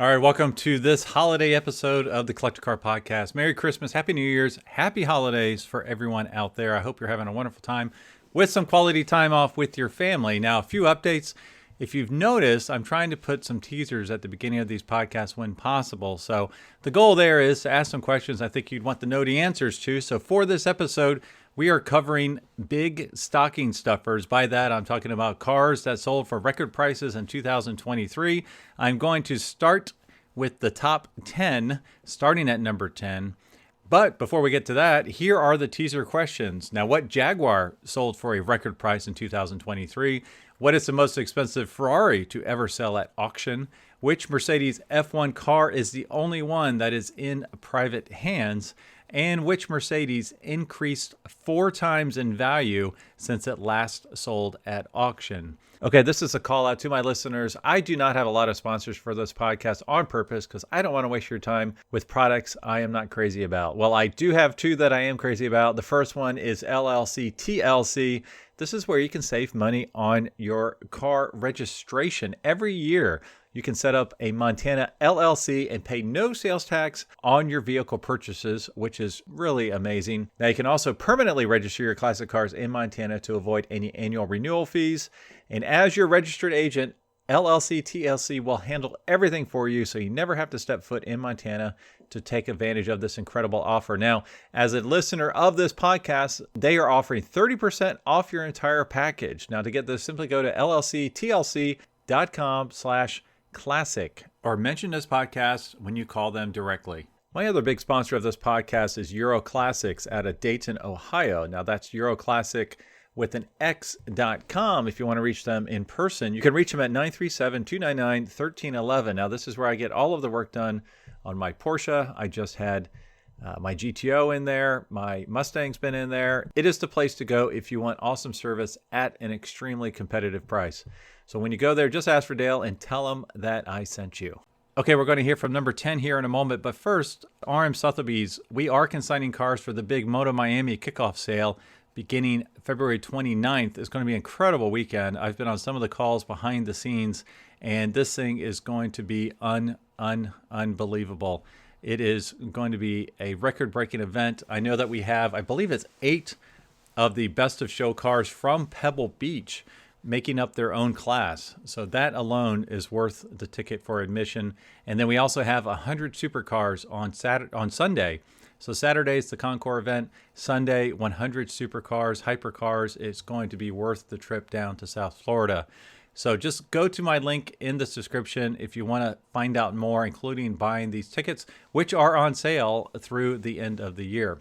All right, welcome to this holiday episode of the Collector Car Podcast. Merry Christmas, Happy New Year's, Happy Holidays for everyone out there. I hope you're having a wonderful time with some quality time off with your family. Now, a few updates. If you've noticed, I'm trying to put some teasers at the beginning of these podcasts when possible. So the goal there is to ask some questions I think you'd want to know the answers to. So for this episode, we are covering big stocking stuffers. By that, I'm talking about cars that sold for record prices in 2023. I'm going to start with the top 10, starting at number 10. But before we get to that, here are the teaser questions. Now, what Jaguar sold for a record price in 2023? What is the most expensive Ferrari to ever sell at auction? Which Mercedes F1 car is the only one that is in private hands? And which Mercedes increased 4 times in value since it last sold at auction? Okay, this is a call out to my listeners. I do not have a lot of sponsors for this podcast on purpose because I don't want to waste your time with products I am not crazy about. Well, I do have 2 that I am crazy about. The first one is LLC TLC. This is where you can save money on your car registration. Every year, you can set up a Montana LLC and pay no sales tax on your vehicle purchases, which is really amazing. Now, you can also permanently register your classic cars in Montana to avoid any annual renewal fees. And as your registered agent, LLC TLC will handle everything for you, so you never have to step foot in Montana to take advantage of this incredible offer. Now, as a listener of this podcast, they are offering 30% off your entire package. Now, to get this, simply go to llctlc.com/classic or mention this podcast when you call them directly. My other big sponsor of this podcast is Euro Classics out of Dayton, Ohio. Now, that's Euro Classic with an X.com. If you want to reach them in person, you can reach them at 937-299-1311. Now, this is where I get all of the work done on my Porsche. I just had my GTO in there. My Mustang's been in there. It is the place to go if you want awesome service at an extremely competitive price. So when you go there, just ask for Dale and tell him that I sent you. Okay, we're going to hear from number 10 here in a moment. But first, RM Sotheby's, we are consigning cars for the big Moto Miami kickoff sale beginning February 29th. It's going to be an incredible weekend. I've been on some of the calls behind the scenes, and this thing is going to be unbelievable. It is going to be a record-breaking event. I know that we have, I believe it's 8 of the best of show cars from Pebble Beach making up their own class. So that alone is worth the ticket for admission. And then we also have 100 supercars on Sunday. So Saturday is the Concours event. Sunday, 100 supercars, hypercars. It's going to be worth the trip down to South Florida. So just go to my link in this description if you want to find out more, including buying these tickets, which are on sale through the end of the year.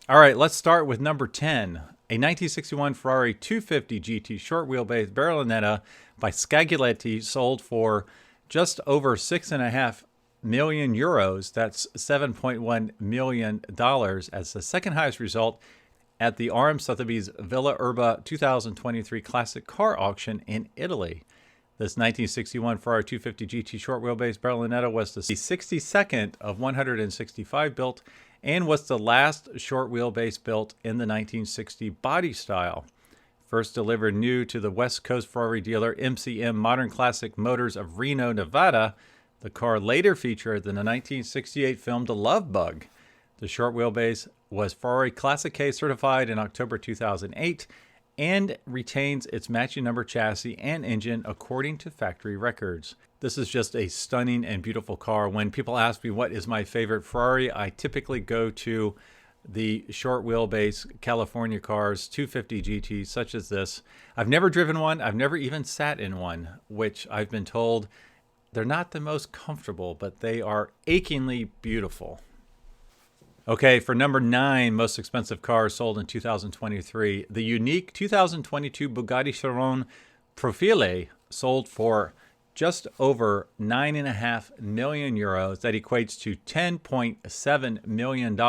All right, let's start with number 10. A 1961 Ferrari 250 GT short wheelbase Berlinetta by Scaglietti sold for just over 6.5 million euros. That's $7.1 million as the second highest result at the RM Sotheby's Villa Urba 2023 Classic Car Auction in Italy. This 1961 Ferrari 250 GT short wheelbase Berlinetta was the 62nd of 165 built and was the last short wheelbase built in the 1960 body style. First delivered new to the West Coast Ferrari dealer MCM Modern Classic Motors of Reno, Nevada, the car later featured in the 1968 film The Love Bug. The short wheelbase was Ferrari Classic K certified in October 2008 and retains its matching number chassis and engine according to factory records. This is just a stunning and beautiful car. When people ask me what is my favorite Ferrari, I typically go to the short wheelbase California cars, 250 GTs such as this. I've never driven one. I've never even sat in one, which I've been told they're not the most comfortable, but they are achingly beautiful. Okay, for number 9 most expensive cars sold in 2023, the unique 2022 Bugatti Chiron Profil sold for just over 9.5 million euros. That equates to $10.7 million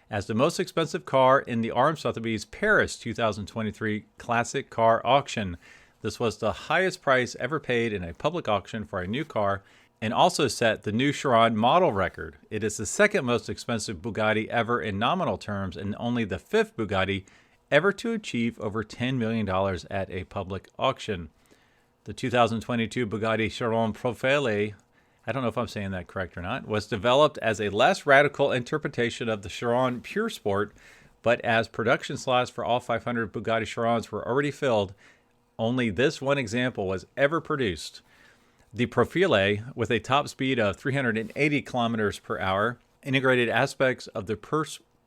as the most expensive car in the RM Sotheby's Paris 2023 Classic Car Auction. This was the highest price ever paid in a public auction for a new car and also set the new Chiron model record. It is the second most expensive Bugatti ever in nominal terms and only the 5th Bugatti ever to achieve over $10 million at a public auction. The 2022 Bugatti Chiron Profil I don't know if I'm saying that correct or not, was developed as a less radical interpretation of the Chiron Pure Sport, but as production slots for all 500 Bugatti Chirons were already filled, only this one example was ever produced. The Profil, with a top speed of 380 kilometers per hour, integrated aspects of the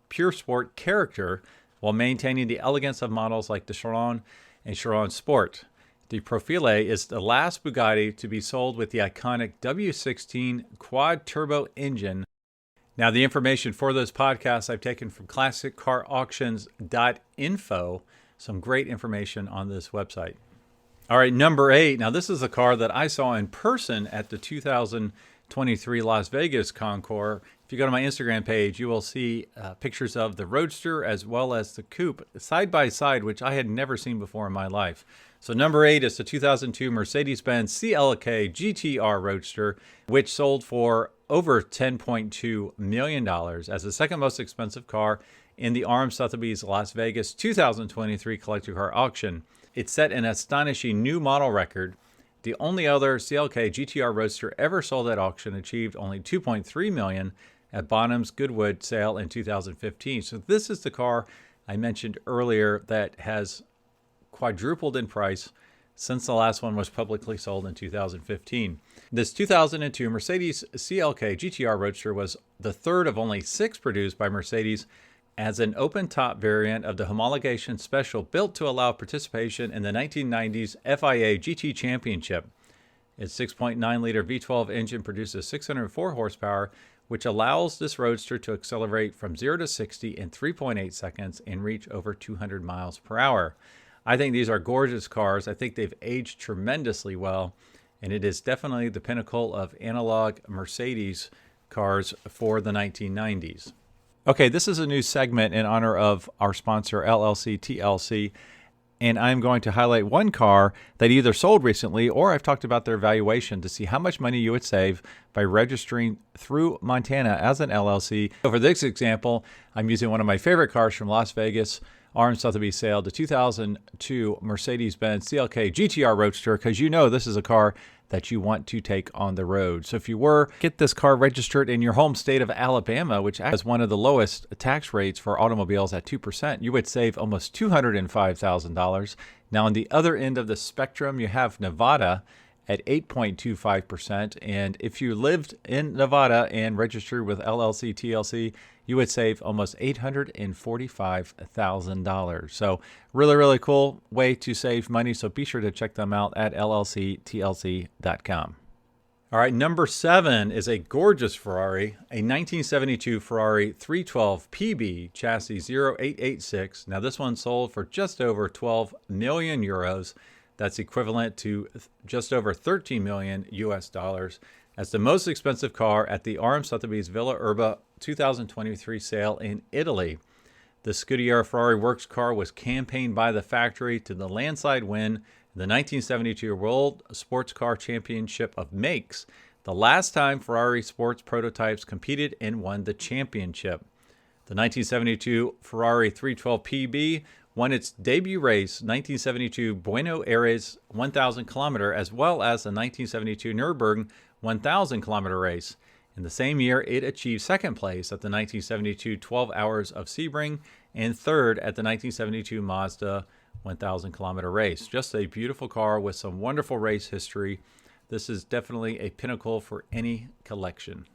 Pure Sport character while maintaining the elegance of models like the Chiron and Chiron Sport. The Profil is the last Bugatti to be sold with the iconic W16 quad-turbo engine. Now, the information for those podcasts I've taken from classiccars.auctions.info. Some great information on this website. All right, number 8. Now, this is a car that I saw in person at the 2023 Las Vegas Concours. If you go to my Instagram page, you will see pictures of the Roadster as well as the Coupe side by side, which I had never seen before in my life. So number 8 is the 2002 Mercedes-Benz CLK GTR Roadster, which sold for over $10.2 million as the second most expensive car in the Arm Sotheby's Las Vegas 2023 collector car auction. It set an astonishing new model record. The only other CLK GTR Roadster ever sold at auction achieved only $2.3 million at Bonham's Goodwood sale in 2015. So this is the car I mentioned earlier that has quadrupled in price since the last one was publicly sold in 2015. This 2002 Mercedes CLK GTR Roadster was the third of only 6 produced by Mercedes as an open-top variant of the homologation special built to allow participation in the 1990s FIA GT Championship. Its 6.9-liter V12 engine produces 604 horsepower, which allows this Roadster to accelerate from 0 to 60 in 3.8 seconds and reach over 200 miles per hour. I think these are gorgeous cars. I think they've aged tremendously well, and it is definitely the pinnacle of analog Mercedes cars for the 1990s. Okay, this is a new segment in honor of our sponsor, LLC TLC, and I'm going to highlight one car that either sold recently or I've talked about their valuation to see how much money you would save by registering through Montana as an LLC. So for this example, I'm using one of my favorite cars from Las Vegas, Arm Sotheby's sale, the 2002 Mercedes-Benz CLK GTR Roadster, because you know this is a car that you want to take on the road. So if you were get this car registered in your home state of Alabama, which has one of the lowest tax rates for automobiles at 2%, you would save almost $205,000. Now on the other end of the spectrum, you have Nevada at 8.25%. And if you lived in Nevada and registered with LLC TLC, you would save almost $845,000. So really, really cool way to save money. So be sure to check them out at llctlc.com. All right, number 7 is a gorgeous Ferrari, a 1972 Ferrari 312 PB chassis 0886. Now this one sold for just over 12 million euros. That's equivalent to just over 13 million US dollars as the most expensive car at the Arm Sotheby's Villa Urba 2023 sale in Italy. The Scuderia Ferrari Works car was campaigned by the factory to the landslide win in the 1972 World Sports Car Championship of Makes, the last time Ferrari sports prototypes competed and won the championship. The 1972 Ferrari 312 PB won its debut race, 1972 Buenos Aires 1,000 kilometer, as well as the 1972 Nürburgring 1,000 kilometer race. In the same year, it achieved second place at the 1972 12 Hours of Sebring and third at the 1972 Mazda 1,000 kilometer race. Just a beautiful car with some wonderful race history. This is definitely a pinnacle for any collection.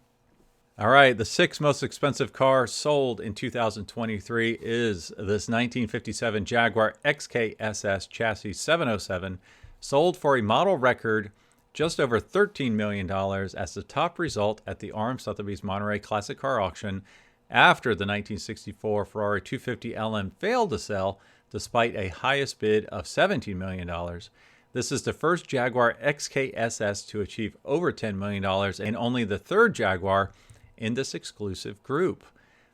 All right, the 6th most expensive car sold in 2023 is this 1957 Jaguar XKS SS chassis 707, sold for a model record just over $13 million as the top result at the Arm Sotheby's Monterey Classic Car Auction after the 1964 Ferrari 250 LM failed to sell despite a highest bid of $17 million. This is the first Jaguar XKS SS to achieve over $10 million and only the third Jaguar in this exclusive group.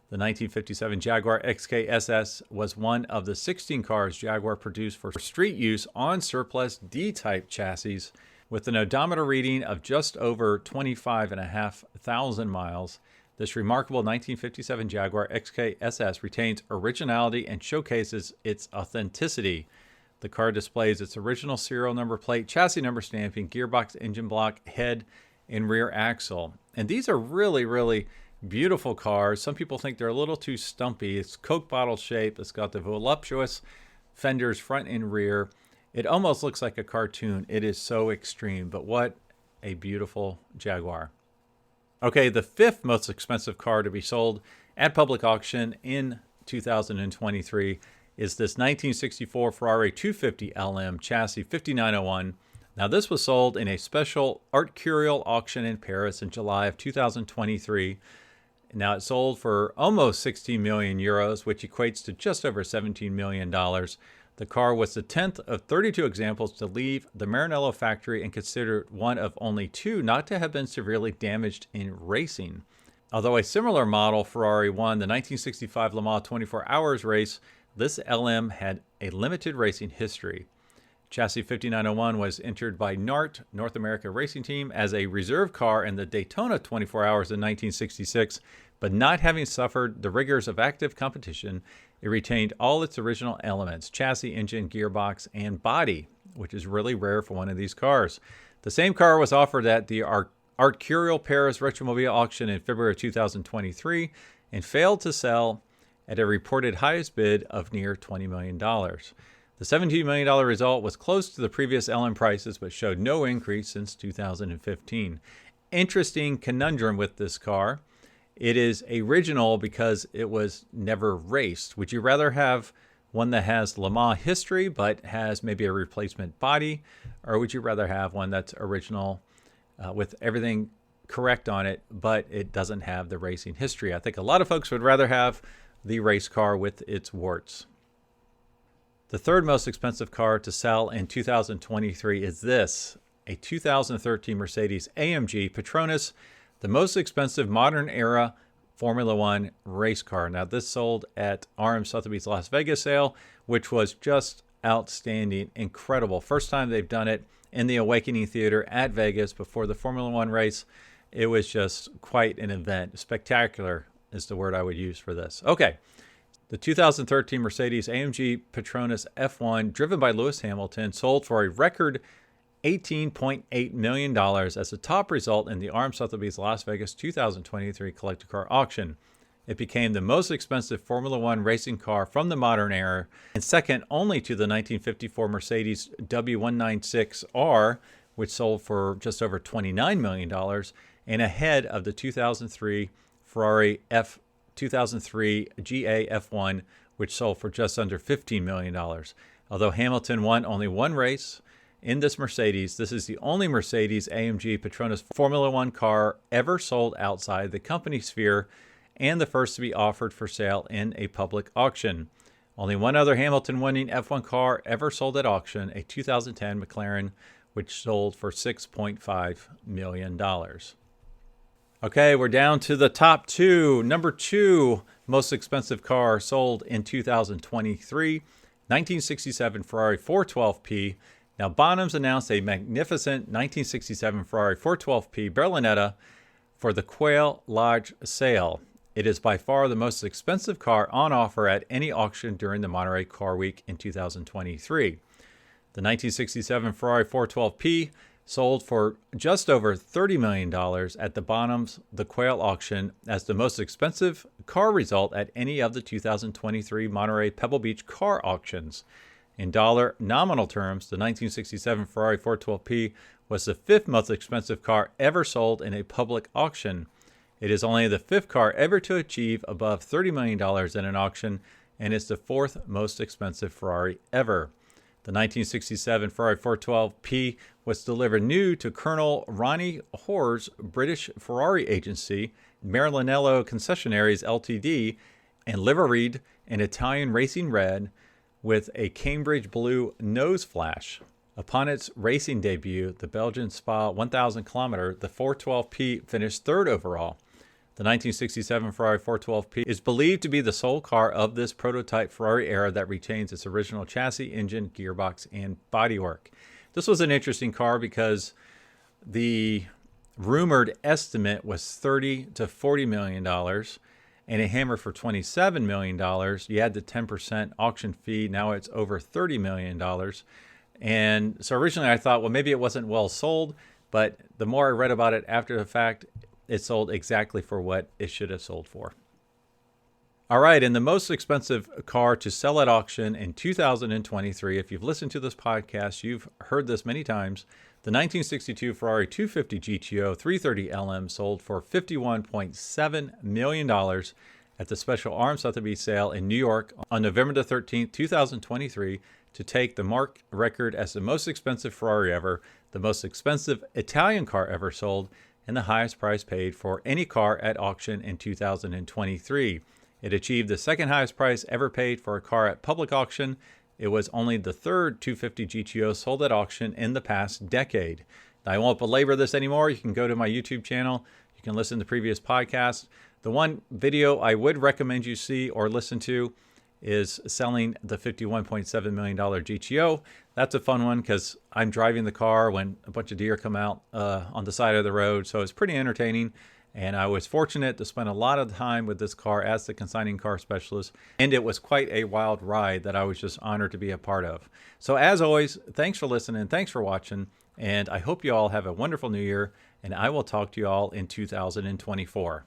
The 1957 Jaguar XKS SS was one of the 16 cars Jaguar produced for street use on surplus D-type chassis. With an odometer reading of just over 25,500 miles, this remarkable 1957 Jaguar XKS SS retains originality and showcases its authenticity. The car displays its original serial number plate, chassis number stamping, gearbox, engine block, head, and rear axle. And these are really, really beautiful cars. Some people think they're a little too stumpy. It's Coke bottle shape. It's got the voluptuous fenders front and rear. It almost looks like a cartoon. It is so extreme, but what a beautiful Jaguar. Okay, the fifth most expensive car to be sold at public auction in 2023 is this 1964 Ferrari 250 LM chassis 5901. Now, this was sold in a special Art Curial auction in Paris in July of 2023. Now, it sold for almost 16 million euros, which equates to just over $17 million. The car was the 10th of 32 examples to leave the Maranello factory and considered one of only two not to have been severely damaged in racing. Although a similar model Ferrari won the 1965 Le Mans 24 Hours race, this LM had a limited racing history. Chassis 5901 was entered by NART, North America Racing Team, as a reserve car in the Daytona 24 Hours in 1966, but not having suffered the rigors of active competition, it retained all its original elements: chassis, engine, gearbox, and body, which is really rare for one of these cars. The same car was offered at the Art Curial Paris Retromobile auction in February of 2023 and failed to sell at a reported highest bid of near $20 million. The $17 million result was close to the previous LM prices, but showed no increase since 2015. Interesting conundrum with this car. It is original because it was never raced. Would you rather have one that has Le Mans history but has maybe a replacement body? Or would you rather have one that's original with everything correct on it, but it doesn't have the racing history? I think a lot of folks would rather have the race car with its warts. The third most expensive car to sell in 2023 is this, a 2013 Mercedes AMG Petronas, the most expensive modern era Formula One race car. Now, this sold at RM Sotheby's Las Vegas sale, which was just outstanding, incredible. First time they've done it in the Awakening Theater at Vegas before the Formula One race. It was just quite an event. Spectacular is the word I would use for this. Okay. The 2013 Mercedes AMG Petronas F1, driven by Lewis Hamilton, sold for a record $18.8 million as the top result in the RM Sotheby's Las Vegas 2023 collector car auction. It became the most expensive Formula One racing car from the modern era, and second only to the 1954 Mercedes W196R, which sold for just over $29 million, and ahead of the 2003 Ferrari 2003 GA F1, which sold for just under $15 million. Although Hamilton won only one race in this Mercedes, this is the only Mercedes AMG Petronas Formula One car ever sold outside the company sphere and the first to be offered for sale in a public auction. Only one other Hamilton-winning F1 car ever sold at auction, a 2010 McLaren, which sold for $6.5 million. Okay, we're down to the top two. Number two most expensive car sold in 2023, 1967 Ferrari 412P. Now, Bonhams announced a magnificent 1967 Ferrari 412P Berlinetta for the Quail Lodge sale. It is by far the most expensive car on offer at any auction during the Monterey Car Week in 2023. The 1967 Ferrari 412P sold for just over $30 million at the Bonhams The Quail auction as the most expensive car result at any of the 2023 Monterey Pebble Beach car auctions. In dollar nominal terms, the 1967 Ferrari 412P was the fifth most expensive car ever sold in a public auction. It is only the fifth car ever to achieve above $30 million in an auction, and is the fourth most expensive Ferrari ever. The 1967 Ferrari 412P was delivered new to Colonel Ronnie Hoare's British Ferrari agency, Maranello Concessionaries Ltd., and liveried in Italian racing red with a Cambridge blue nose flash. Upon its racing debut, the Belgian Spa 1000 kilometer, the 412P finished third overall. The 1967 Ferrari 412P is believed to be the sole car of this prototype Ferrari era that retains its original chassis, engine, gearbox, and bodywork. This was an interesting car because the rumored estimate was $30 to $40 million and a hammer for $27 million. You had the 10% auction fee. Now it's over $30 million. And so originally I thought, well, maybe it wasn't well sold. but the more I read about it after the fact, it sold exactly for what it should have sold for. All right, and the most expensive car to sell at auction in 2023, if you've listened to this podcast, you've heard this many times, the 1962 Ferrari 250 GTO 330 LM sold for $51.7 million at the special Arms Sotheby's sale in New York on November the 13th, 2023, to take the mark record as the most expensive Ferrari ever, the most expensive Italian car ever sold, and the highest price paid for any car at auction in 2023. It achieved the second highest price ever paid for a car at public auction. It was only the third 250 GTO sold at auction in the past decade. Now, I won't belabor this anymore. You can go to my YouTube channel. You can listen to previous podcasts. The one video I would recommend you see or listen to is selling the $51.7 million GTO. That's a fun one because I'm driving the car when a bunch of deer come out on the side of the road. So it's pretty entertaining. And I was fortunate to spend a lot of time with this car as the consigning car specialist. And it was quite a wild ride that I was just honored to be a part of. So as always, thanks for listening. Thanks for watching. And I hope you all have a wonderful new year. And I will talk to you all in 2024.